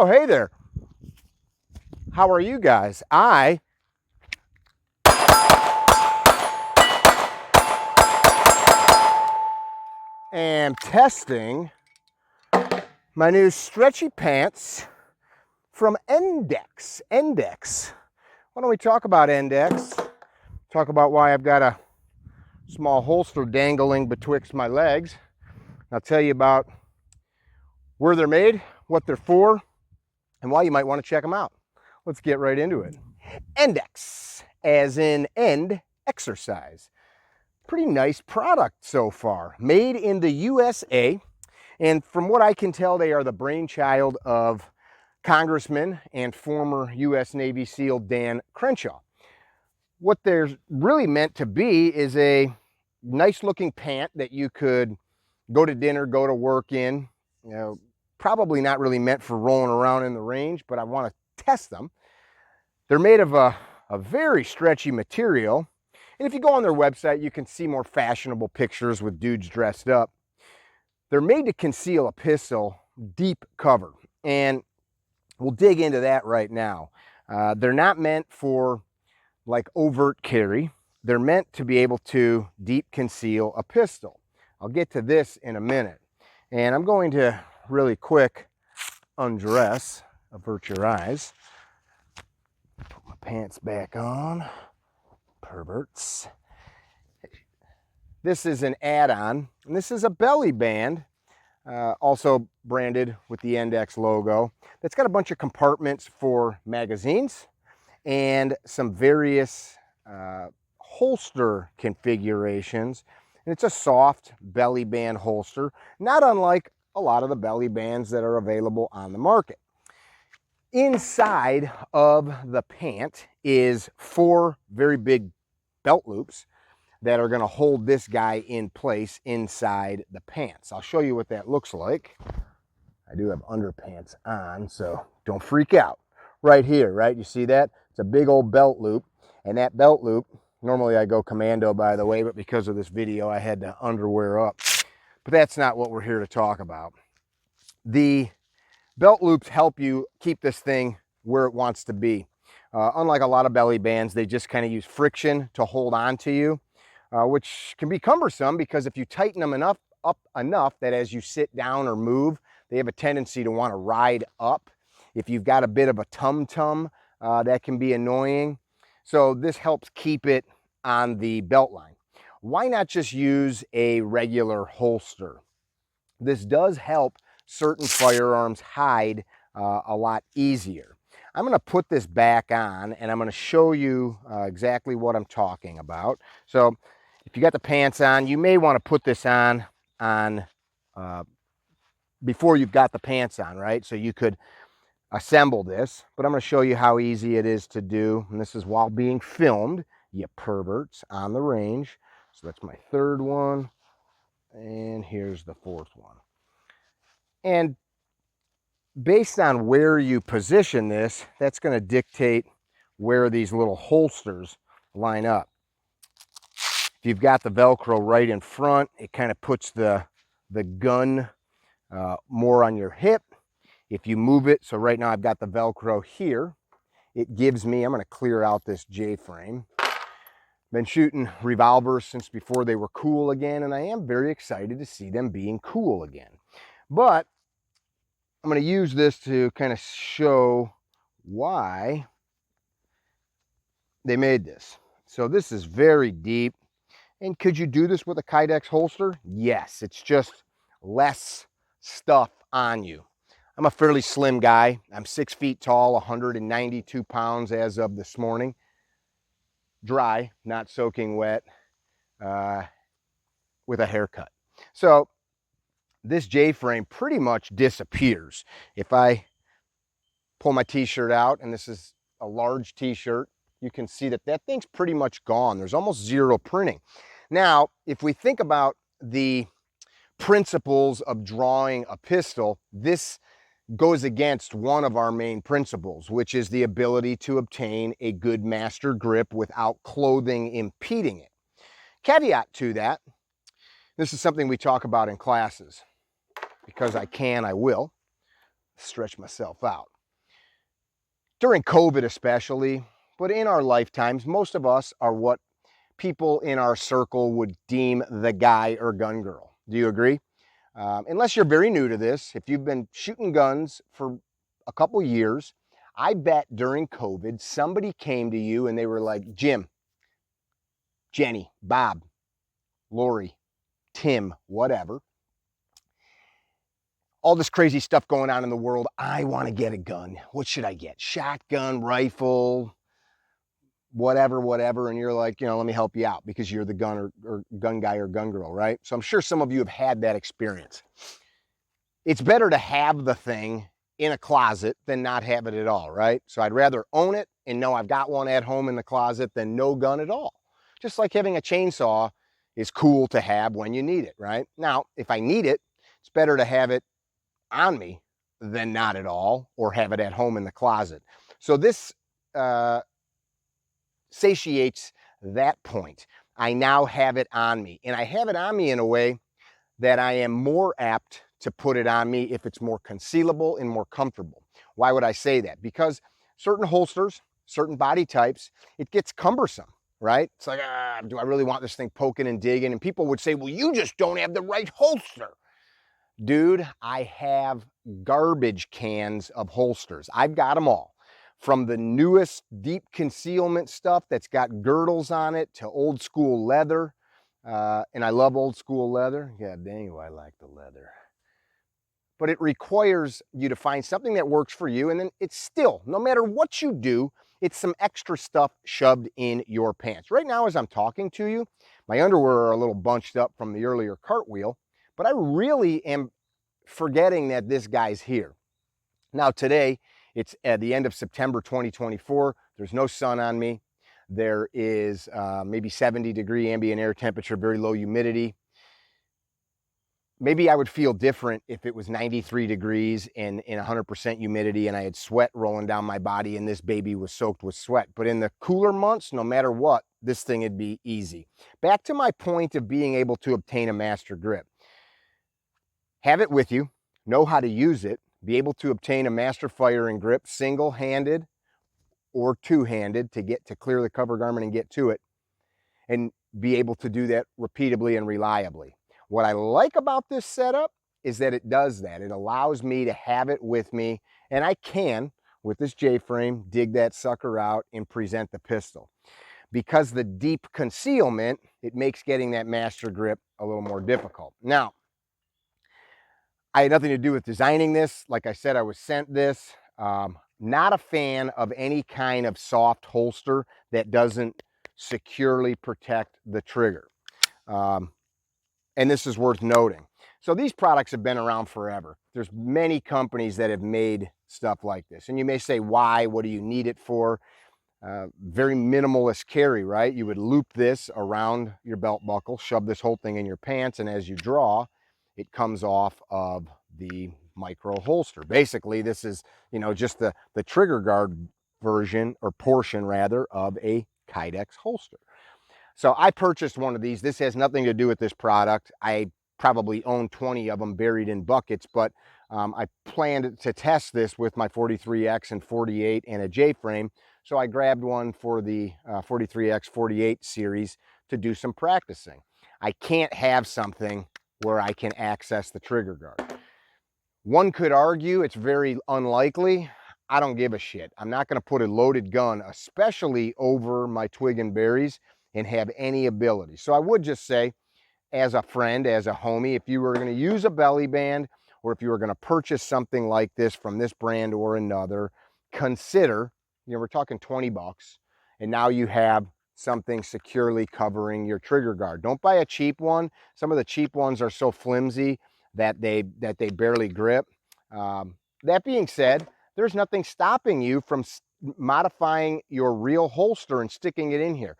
Oh, hey there. How are you guys? I am testing my new stretchy pants from Endex. Why don't we talk about Endex? Talk about why I've got a small holster dangling betwixt my legs. I'll tell you about where they're made, what they're for, and why you might want to check them out. Let's get right into it. Endex, as in end exercise. Pretty nice product so far. Made in the USA, and from what I can tell, they are the brainchild of Congressman and former U.S. Navy SEAL Dan Crenshaw. What they're really meant to be is a nice looking pant that you could go to dinner, go to work in. You know, probably not really meant for rolling around in the range, but I want to test them. They're made of a very stretchy material. And if you go on their website, you can see more fashionable pictures with dudes dressed up. They're made to conceal a pistol deep cover. And we'll dig into that right now. They're not meant for like overt carry. They're meant to be able to deep conceal a pistol. I'll get to this in a minute. And I'm going to really quick undress, avert your eyes, put my pants back on, perverts. This is an add-on, and this is a belly band, also branded with the Endex logo. That's got a bunch of compartments for magazines and some various holster configurations. And it's a soft belly band holster, not unlike a lot of the belly bands that are available on the market. Inside of the pant is 4 very big belt loops that are going to hold this guy in place inside the pants. I'll show you what that looks like. I do have underpants on, so don't freak out. Right here, right? You see that? It's a big old belt loop, and that belt loop, normally I go commando, by the way, but because of this video, I had to underwear up. But that's not what we're here to talk about. The belt loops help you keep this thing where it wants to be. Unlike a lot of belly bands, they just kind of use friction to hold on to you, which can be cumbersome because if you tighten them up enough that as you sit down or move, they have a tendency to want to ride up. If you've got a bit of a tum-tum, that can be annoying. So this helps keep it on the belt line. Why not just use a regular holster? This does help certain firearms hide a lot easier. I'm going to put this back on and I'm going to show you exactly what I'm talking about. So if you got the pants on, you may want to put this on before you've got the pants on, right? So you could assemble this, but I'm going to show you how easy it is to do. And this is while being filmed, you perverts, on the range. So that's my 3rd one. And here's the 4th one. And based on where you position this, that's going to dictate where these little holsters line up. If you've got the Velcro right in front, it kind of puts the gun more on your hip. If you move it, so right now I've got the Velcro here, it gives me, I'm going to clear out this J-frame. Been shooting revolvers since before they were cool again, and I am very excited to see them being cool again. But I'm going to use this to kind of show why they made this. So this is very deep. And could you do this with a Kydex holster? Yes, it's just less stuff on you. I'm a fairly slim guy. I'm 6 feet tall, 192 pounds as of this morning. Dry, not soaking wet, with a haircut. So this J-frame pretty much disappears. If I pull my t-shirt out, and this is a large t-shirt, you can see that that thing's pretty much gone. There's almost zero printing. Now, if we think about the principles of drawing a pistol, this goes against one of our main principles, which is the ability to obtain a good master grip without clothing impeding it. Caveat to that, this is something we talk about in classes. Because I can, I will. stretch myself out. During COVID especially, but in our lifetimes, most of us are what people in our circle would deem the guy or gun girl. Do you agree? Unless you're very new to this, if you've been shooting guns for a couple years, I bet during COVID, somebody came to you and they were like, Jim, Jenny, Bob, Lori, Tim, whatever, all this crazy stuff going on in the world. I want to get a gun. What should I get? Shotgun, rifle, whatever. And you're like, let me help you out because you're the gun or gun guy or gun girl, right? So I'm sure some of you have had that experience. It's better to have the thing in a closet than not have it at all, right? So I'd rather own it and know I've got one at home in the closet than no gun at all. Just like having a chainsaw is cool to have when you need it, right? Now, if I need it, it's better to have it on me than not at all, or have it at home in the closet. So this satiates that point. I now have it on me, and I have it on me in a way that I am more apt to put it on me if it's more concealable and more comfortable. Why would I say that? Because certain holsters, certain body types, it gets cumbersome, right? It's like, do I really want this thing poking and digging? And people would say, well, you just don't have the right holster. Dude, I have garbage cans of holsters. I've got them all. From the newest deep concealment stuff that's got girdles on it to old school leather. And I love old school leather. God dang, I like the leather. But it requires you to find something that works for you. And then it's still, no matter what you do, it's some extra stuff shoved in your pants. Right now, as I'm talking to you, my underwear are a little bunched up from the earlier cartwheel, but I really am forgetting that this guy's here. Now today, it's at the end of September 2024. There's no sun on me. There is maybe 70-degree ambient air temperature, very low humidity. Maybe I would feel different if it was 93 degrees and 100% humidity and I had sweat rolling down my body and this baby was soaked with sweat. But in the cooler months, no matter what, this thing would be easy. Back to my point of being able to obtain a master grip. Have it with you, know how to use it, be able to obtain a master firing grip, single-handed or two-handed to clear the cover garment and get to it, and be able to do that repeatably and reliably. What I like about this setup is that it does that. It allows me to have it with me, and I can, with this J-frame, dig that sucker out and present the pistol. Because the deep concealment, it makes getting that master grip a little more difficult. Now, I had nothing to do with designing this. Like I said, I was sent this. Not a fan of any kind of soft holster that doesn't securely protect the trigger. And this is worth noting. So these products have been around forever. There's many companies that have made stuff like this. And you may say, why? What do you need it for? Very minimalist carry, right? You would loop this around your belt buckle, shove this whole thing in your pants, and as you draw, it comes off of the micro holster. Basically, this is, just the trigger guard version or portion rather of a Kydex holster. So I purchased one of these. This has nothing to do with this product. I probably own 20 of them buried in buckets, but I planned to test this with my 43X and 48 and a J-frame. So I grabbed one for the 43X 48 series to do some practicing. I can't have something where I can access the trigger guard. One could argue it's very unlikely. I don't give a shit. I'm not going to put a loaded gun, especially over my twig and berries, and have any ability. So I would just say, as a friend, as a homie, if you were going to use a belly band, or if you were going to purchase something like this from this brand or another, consider, we're talking 20 bucks, and now you have something securely covering your trigger guard. Don't buy a cheap one. Some of the cheap ones are so flimsy that they barely grip. That being said, there's nothing stopping you from modifying your real holster and sticking it in here.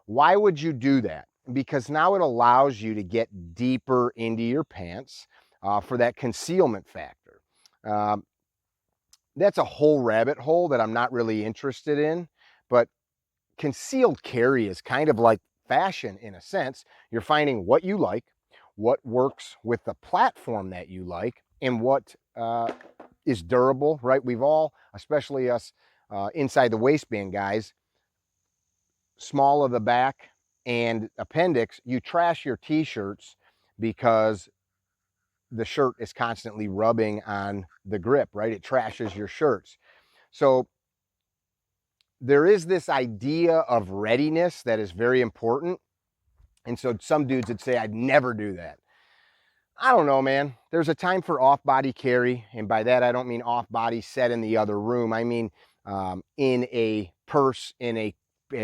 Why would you do that? Because now it allows you to get deeper into your pants for that concealment factor. That's a whole rabbit hole that I'm not really interested in, but concealed carry is kind of like fashion in a sense. You're finding what you like, what works with the platform that you like, and what is durable, right? We've all, especially us inside the waistband guys, small of the back and appendix, you trash your t-shirts because the shirt is constantly rubbing on the grip, right? It trashes your shirts. So there is this idea of readiness that is very important. And so some dudes would say, I'd never do that. I don't know, man. There's a time for off-body carry. And by that, I don't mean off-body set in the other room. I mean in a purse, in a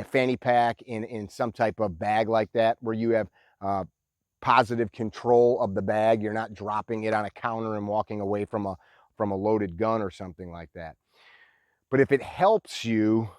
fanny pack, in some type of bag like that, where you have positive control of the bag. You're not dropping it on a counter and walking away from a loaded gun or something like that. But if it helps you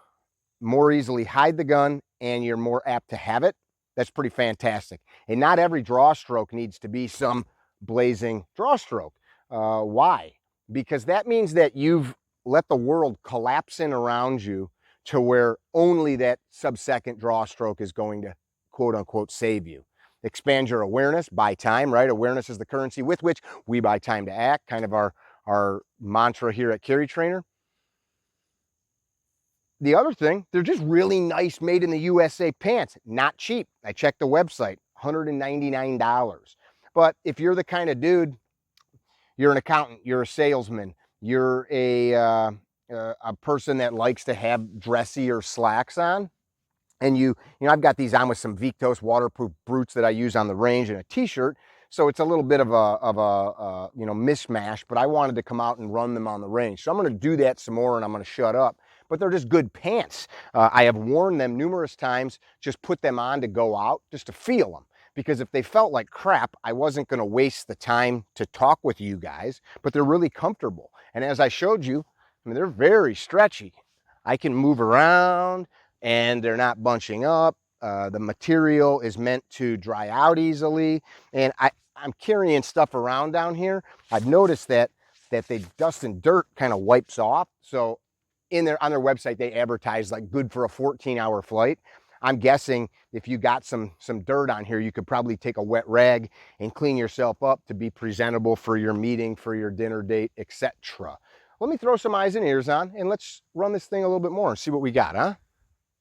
more easily hide the gun and you're more apt to have it, that's pretty fantastic. And not every draw stroke needs to be some blazing draw stroke. Why? Because that means that you've let the world collapse in around you to where only that sub-second draw stroke is going to quote unquote save you. Expand your awareness, buy time, right? Awareness is the currency with which we buy time to act, kind of our mantra here at Carry Trainer. The other thing, they're just really nice, made in the USA pants. Not cheap. I checked the website, $199. But if you're the kind of dude, you're an accountant, you're a salesman, you're a person that likes to have dressy or slacks on, and you know, I've got these on with some Victos waterproof brutes that I use on the range and a t-shirt. So it's a little bit of a you know, mishmash, but I wanted to come out and run them on the range. So I'm going to do that some more, and I'm going to shut up. But they're just good pants. I have worn them numerous times, just put them on to go out, just to feel them. Because if they felt like crap, I wasn't going to waste the time to talk with you guys, but they're really comfortable. And as I showed you, I mean, they're very stretchy. I can move around and they're not bunching up. The material is meant to dry out easily. And I'm carrying stuff around down here. I've noticed that they dust and dirt kind of wipes off. So on their website, they advertise like good for a 14-hour flight. I'm guessing if you got some dirt on here, you could probably take a wet rag and clean yourself up to be presentable for your meeting, for your dinner date, etc. Let me throw some eyes and ears on, and let's run this thing a little bit more and see what we got, huh?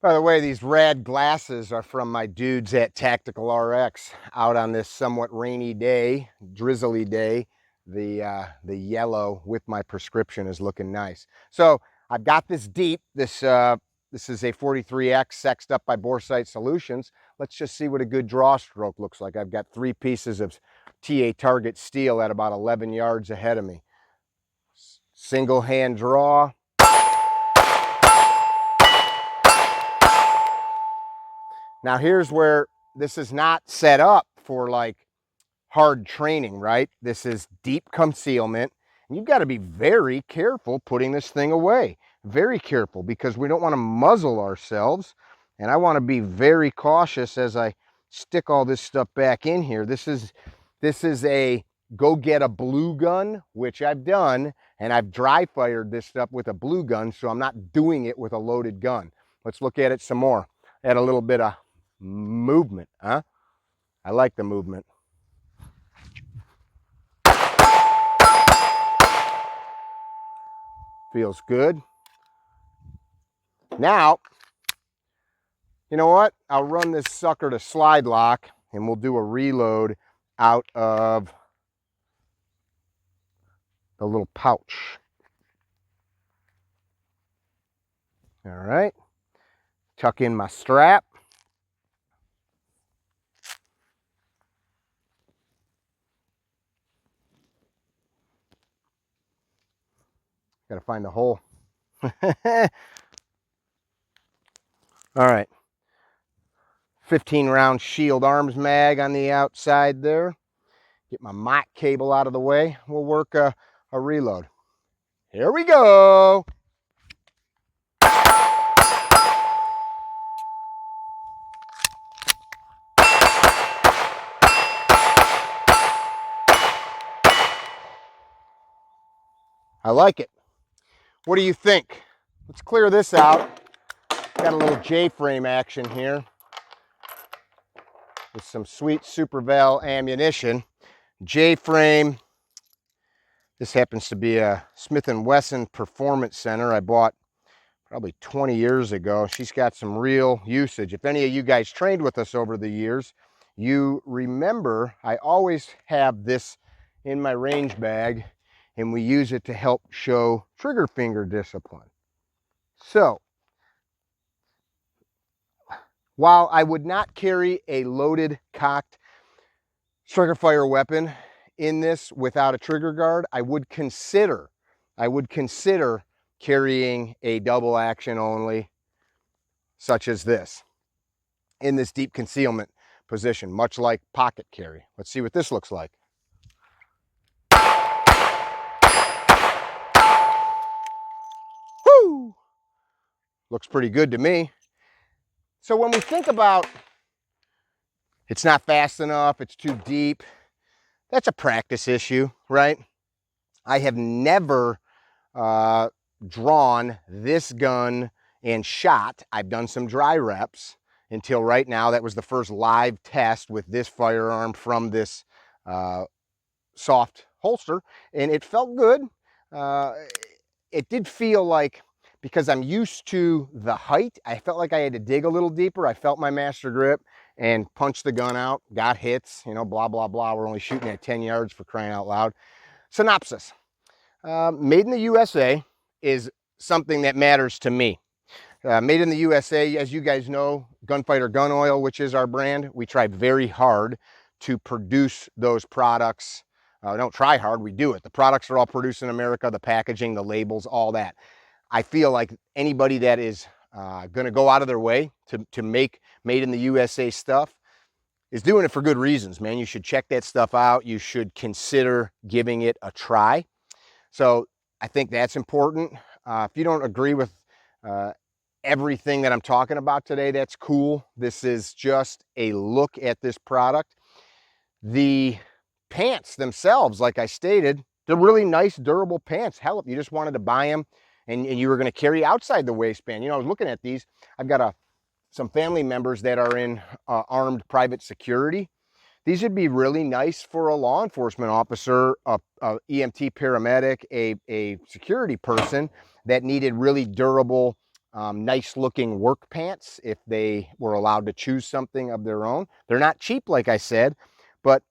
By the way, these rad glasses are from my dudes at Tactical RX out on this somewhat rainy day, drizzly day. The yellow with my prescription is looking nice. So I've got this deep. This is a 43X sexed up by Boresight Solutions. Let's just see what a good draw stroke looks like. I've got 3 pieces of TA target steel at about 11 yards ahead of me. Single hand draw. Now here's where this is not set up for like hard training, right? This is deep concealment. And you've got to be very careful putting this thing away. Very careful, because we don't want to muzzle ourselves. And I want to be very cautious as I stick all this stuff back in here. This is a go get a blue gun, which I've done, and I've dry fired this stuff with a blue gun, so I'm not doing it with a loaded gun. Let's look at it some more. Add a little bit of movement, huh? I like the movement. Feels good. Now, you know what? I'll run this sucker to slide lock and we'll do a reload out of the little pouch. All right. Tuck in my strap. Got to find the hole. All right. 15 round shield arms mag on the outside there. Get my mic cable out of the way. We'll work a reload. Here we go. I like it. What do you think? Let's clear this out. Got a little J-frame action here with some sweet Super Val ammunition. J-frame This happens to be a Smith & Wesson Performance Center I bought probably 20 years ago. She's got some real usage. If any of you guys trained with us over the years, you remember I always have this in my range bag, and we use it to help show trigger finger discipline. So, while I would not carry a loaded, cocked striker fire weapon in this without a trigger guard, I would consider carrying a double action only, such as this, in this deep concealment position, much like pocket carry. Let's see what this looks like. Woo! Looks pretty good to me. So when we think about it's not fast enough, it's too deep, that's a practice issue, right? I have never drawn this gun and shot. I've done some dry reps until right now. That was the first live test with this firearm from this soft holster, and it felt good. It did feel like, because I'm used to the height, I felt like I had to dig a little deeper. I felt my master grip and punched the gun out, got hits, you know, blah, blah, blah. We're only shooting at 10 yards for crying out loud. Synopsis. Made in the USA is something that matters to me. Made in the USA, as you guys know, Gunfighter Gun Oil, which is our brand, we try very hard to produce those products. Don't try hard, we do it. The products are all produced in America, the packaging, the labels, all that. I feel like anybody that is going to go out of their way to make made in the USA stuff is doing it for good reasons, man. You should check that stuff out. You should consider giving it a try. So I think that's important. If you don't agree with everything that I'm talking about today, that's cool. This is just a look at this product. The pants themselves, like I stated, they're really nice, durable pants. Hell, if you just wanted to buy them and you were going to carry outside the waistband. You know, I was looking at these. I've got some family members that are in armed private security. These would be really nice for a law enforcement officer, a EMT paramedic, a security person that needed really durable, nice looking work pants if they were allowed to choose something of their own. They're not cheap, like I said, but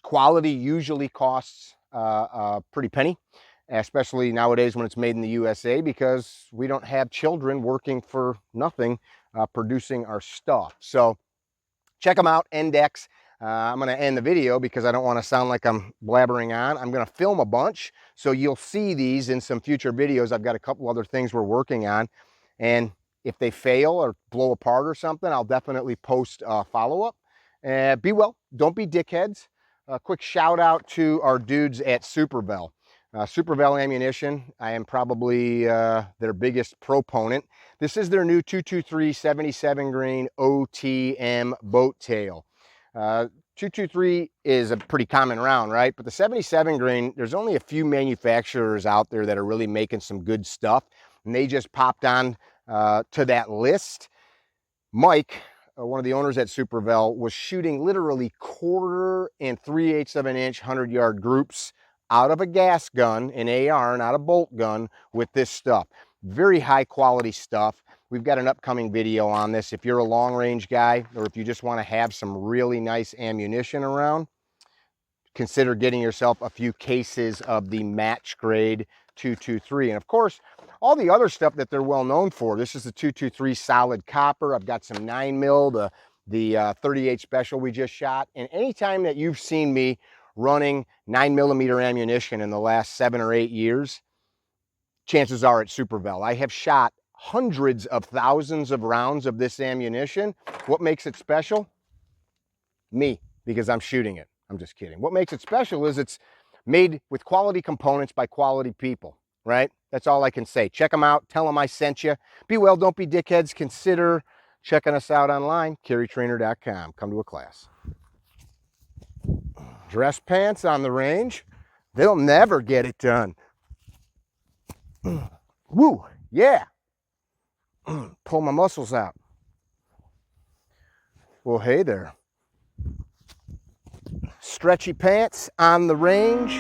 quality usually costs a pretty penny, especially nowadays when it's made in the USA, because we don't have children working for nothing producing our stuff. So check them out, Endex. I'm going to end the video because I don't want to sound like I'm blabbering on. I'm going to film a bunch, so you'll see these in some future videos. I've got a couple other things we're working on, and if they fail or blow apart or something, I'll definitely post a follow-up. Be well, don't be dickheads. A quick shout out to our dudes at Supervel. Supervel Ammunition, I am probably their biggest proponent. This is their new 223 77 grain OTM boat tail. 223 is a pretty common round, right? But the 77 grain, there's only a few manufacturers out there that are really making some good stuff, and they just popped on to that list. Mike, one of the owners at Supervel, was shooting literally 1/4 and 3/8 of an inch 100-yard groups out of a gas gun, an AR, not a bolt gun, with this stuff. Very high quality stuff. We've got an upcoming video on this. If you're a long range guy, or if you just want to have some really nice ammunition around, consider getting yourself a few cases of the match grade 223. And of course, all the other stuff that they're well known for. This is the 223 solid copper. I've got some 9mm, the 38 special we just shot. And anytime that you've seen me running 9mm ammunition in the last 7 or 8 years, chances are it's Supervel. I have shot hundreds of thousands of rounds of this ammunition. What makes it special? Me, because I'm shooting it. I'm just kidding. What makes it special is it's made with quality components by quality people, right? That's all I can say. Check them out. Tell them I sent you. Be well, don't be dickheads. Consider checking us out online, carrytrainer.com. Come to a class. Dress pants on the range, they'll never get it done. Woo, yeah. Pull my muscles out. Well, hey there. Stretchy pants on the range,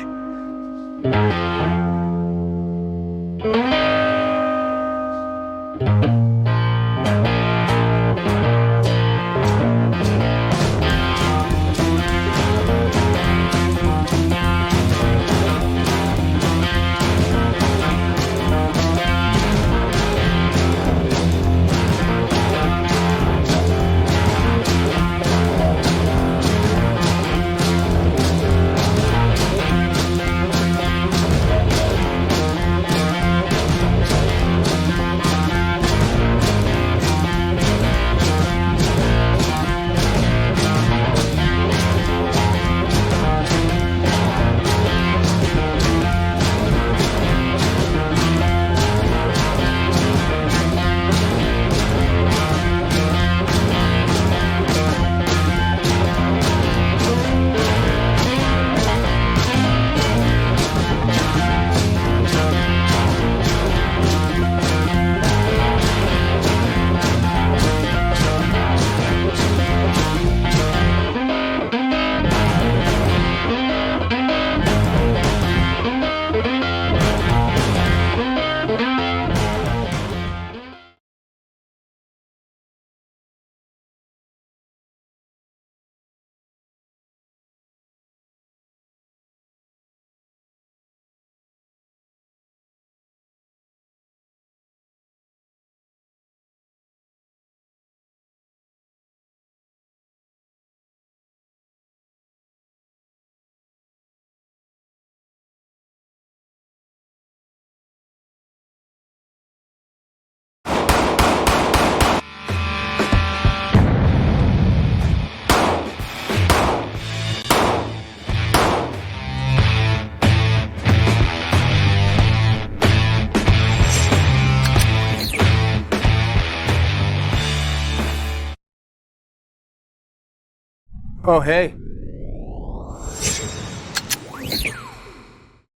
Oh, hey.